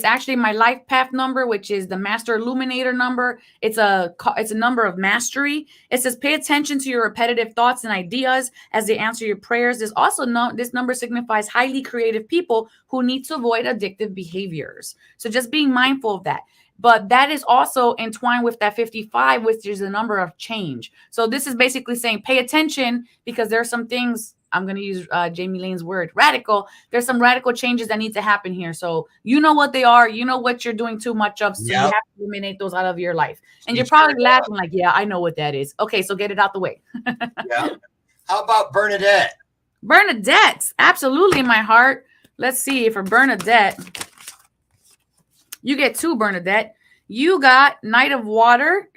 actually my life path number, which is the master illuminator number. It's a number of mastery. It says pay attention to your repetitive thoughts and ideas as they answer your prayers. This number signifies highly creative people who need to avoid addictive behaviors. So just being mindful of that. But that is also entwined with that 55, which is the number of change. So this is basically saying pay attention because there are some things. I'm going to use Jamie Lane's word, radical. There's some radical changes that need to happen here. So you know what they are. You know what you're doing too much of. So you have to eliminate those out of your life. And you're probably laughing like, yeah, I know what that is. Okay, so get it out the way. Yeah. How about Bernadette? Bernadette, absolutely, my heart. Let's see, for Bernadette, you get 2, Bernadette. You got Knight of Water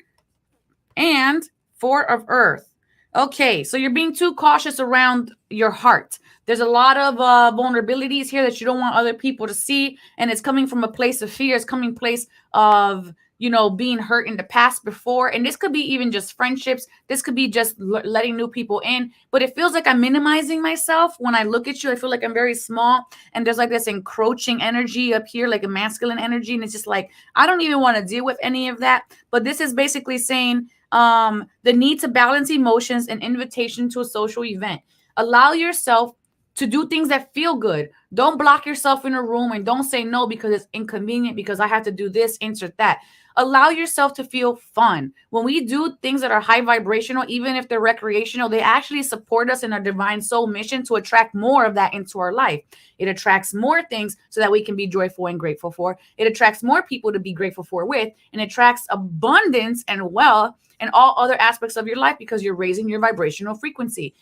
and 4 of Earth. Okay, so you're being too cautious around your heart. There's a lot of vulnerabilities here that you don't want other people to see, and it's coming from a place of fear. It's coming place of, being hurt in the past before, and this could be even just friendships. This could be just letting new people in, but it feels like I'm minimizing myself. When I look at you, I feel like I'm very small, and there's like this encroaching energy up here, like a masculine energy, and it's just like, I don't even want to deal with any of that. But this is basically saying the need to balance emotions and invitation to a social event. Allow yourself to do things that feel good. Don't block yourself in a room and don't say no because it's inconvenient because I have to do this, insert that. Allow yourself to feel fun. When we do things that are high vibrational, even if they're recreational, they actually support us in our divine soul mission to attract more of that into our life. It attracts more things so that we can be joyful and grateful for. It attracts more people to be grateful for with, and it attracts abundance and wealth and all other aspects of your life because you're raising your vibrational frequency.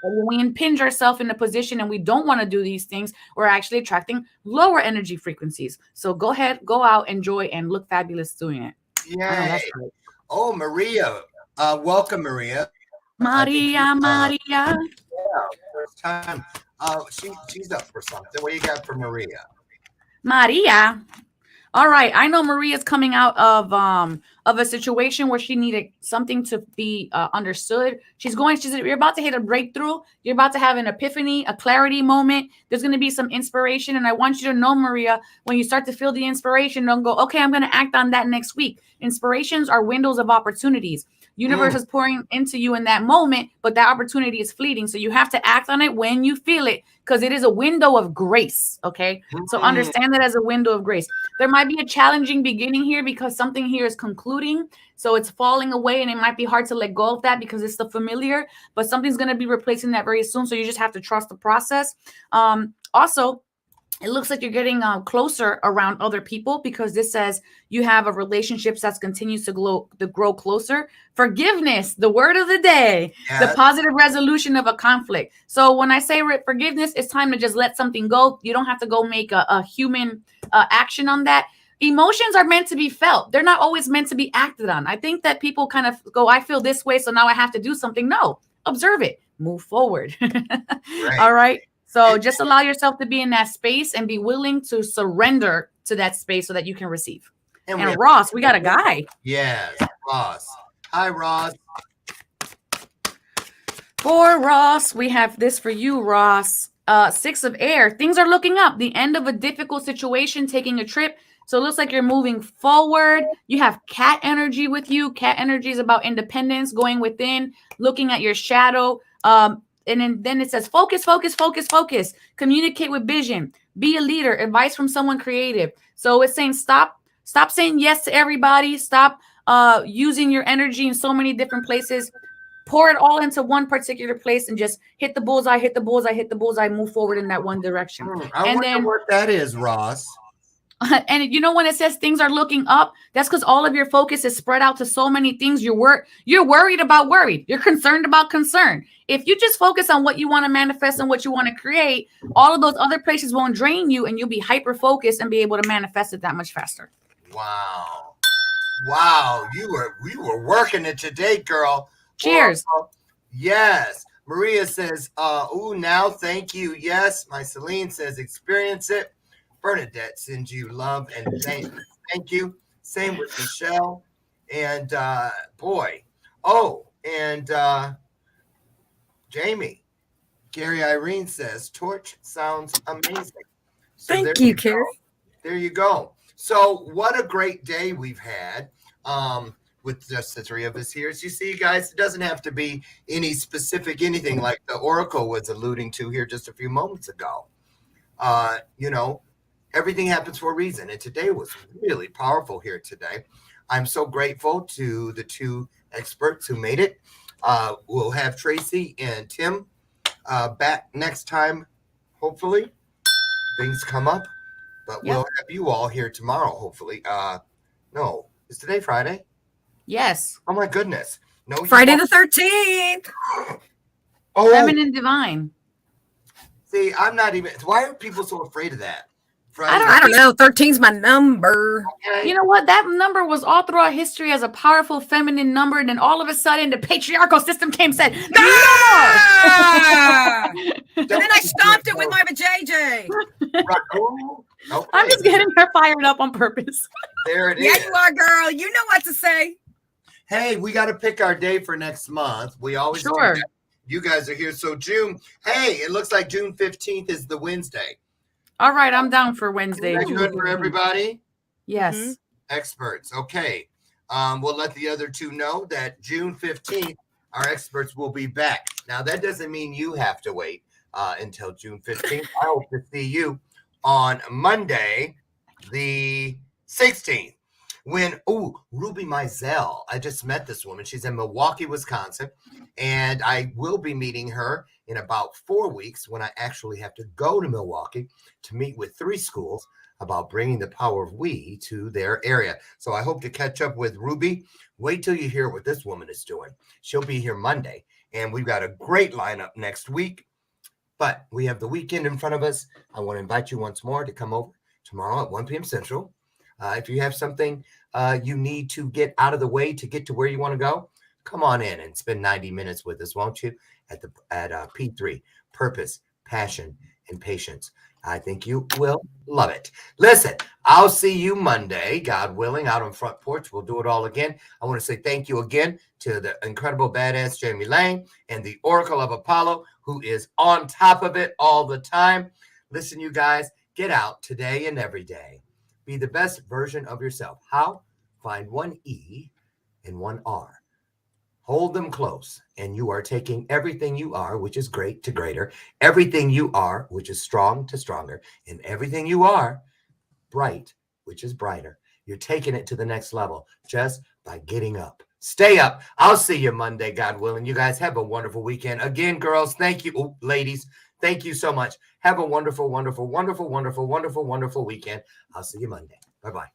When we impinge ourselves in a position and we don't want to do these things, we're actually attracting lower energy frequencies. So go ahead, go out, enjoy, and look fabulous doing it. Yay. Oh, Maria. Welcome, Maria. Maria. Yeah, first time. She's up for something. What do you got for Maria? Maria. All right. I know Maria's coming out of a situation where she needed something to be understood. You're about to hit a breakthrough. You're about to have an epiphany, a clarity moment. There's going to be some inspiration. And I want you to know, Maria, when you start to feel the inspiration, don't go, okay, I'm going to act on that next week. Inspirations are windows of opportunities. Universe is pouring into you in that moment, but that opportunity is fleeting. So you have to act on it when you feel it because it is a window of grace. Okay. So understand that as a window of grace. There might be a challenging beginning here because something here is concluding. So it's falling away and it might be hard to let go of that because it's the familiar, but something's going to be replacing that very soon. So you just have to trust the process. Also, it looks like you're getting closer around other people because this says you have a relationship that continues to grow closer. Forgiveness, the word of the day, the positive resolution of a conflict. So when I say forgiveness, it's time to just let something go. You don't have to go make a human action on that. Emotions are meant to be felt. They're not always meant to be acted on. I think that people kind of go, I feel this way, so now I have to do something. No, observe it, move forward. Right. All right. So just allow yourself to be in that space and be willing to surrender to that space so that you can receive. And Ross, we got a guy. Yes, Ross. Hi, Ross. For Ross, we have this for you, Ross. 6 of air. Things are looking up. The end of a difficult situation, taking a trip. So it looks like you're moving forward. You have cat energy with you. Cat energy is about independence, going within, looking at your shadow. and then it says focus, focus, focus, focus. Communicate with vision. Be a leader. Advice from someone creative. So it's saying stop saying yes to everybody. Stop using your energy in so many different places. Pour it all into one particular place and just hit the bullseye, hit the bullseye, hit the bullseye, move forward in that one direction. I wonder what that is, Ross. And you know, when it says things are looking up, that's because all of your focus is spread out to so many things. You're worried about worried. You're concerned about concern. If you just focus on what you want to manifest and what you want to create, all of those other places won't drain you, and you'll be hyper focused and be able to manifest it that much faster. Wow, you were working it today, girl. Cheers. Yes. Maria says, now thank you. Yes. My Celine says, experience it. Bernadette sends you love and thank you. Same with Michelle. And Jamie. Gary Irene says, Torch sounds amazing. So Thank you, Carrie. There you go. So what a great day we've had. With just the three of us here. So you see, guys, it doesn't have to be any specific anything like the Oracle was alluding to here just a few moments ago. Everything happens for a reason. And today was really powerful here today. I'm so grateful to the two experts who made it. We'll have Tracy and Tim back next time, hopefully. Things come up. But we'll have you all here tomorrow, hopefully. No, is today Friday? Yes. Oh my goodness. No. Friday the 13th. Oh. Feminine Divine. See, I'm not even. Why are people so afraid of that? Friday. I don't know. 13's my number. Okay. You know what? That number was all throughout history as a powerful feminine number. And then all of a sudden, the patriarchal system came and said, no! And then I stopped it with my JJ. Okay. I'm just getting her fired up on purpose. There it is. Yeah, you are, girl. You know what to say. Hey, we got to pick our day for next month. We always do that. You guys are here. So June, it looks like June 15th is the Wednesday. All right, I'm down for Wednesday. Is that good for everybody? Yes. Mm-hmm. Experts. Okay. We'll let the other two know that June 15th, our experts will be back. Now, that doesn't mean you have to wait until June 15th. I hope to see you on Monday, the 16th. When, Ruby Mizell, I just met this woman. She's in Milwaukee, Wisconsin, and I will be meeting her in about 4 weeks when I actually have to go to Milwaukee to meet with 3 schools about bringing the power of we to their area. So I hope to catch up with Ruby. Wait till you hear what this woman is doing. She'll be here Monday, and we've got a great lineup next week, but we have the weekend in front of us. I want to invite you once more to come over tomorrow at 1 p.m. Central. If you have something you need to get out of the way to get to where you want to go, come on in and spend 90 minutes with us, won't you? At P3, Purpose, Passion, and Patience. I think you will love it. Listen, I'll see you Monday, God willing, out on Front Porch. We'll do it all again. I want to say thank you again to the incredible badass Jamie Lang and the Oracle of Apollo, who is on top of it all the time. Listen, you guys, get out today and every day. Be the best version of yourself. How? Find one E and one R. Hold them close, and you are taking everything you are, which is great, to greater, everything you are, which is strong, to stronger, and everything you are, bright, which is brighter. You're taking it to the next level just by getting up. Stay up. I'll see you Monday, God willing. You guys have a wonderful weekend. Again, girls, thank you. Ladies, thank you so much. Have a wonderful, wonderful, wonderful, wonderful, wonderful, wonderful weekend. I'll see you Monday. Bye-bye.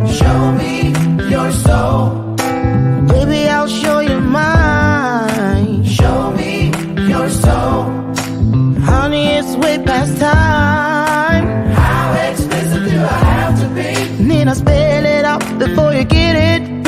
Show me your soul. Baby, I'll show you mine. Show me your soul. Honey, it's way past time. How expensive do I have to be? Need I spell it out before you get it?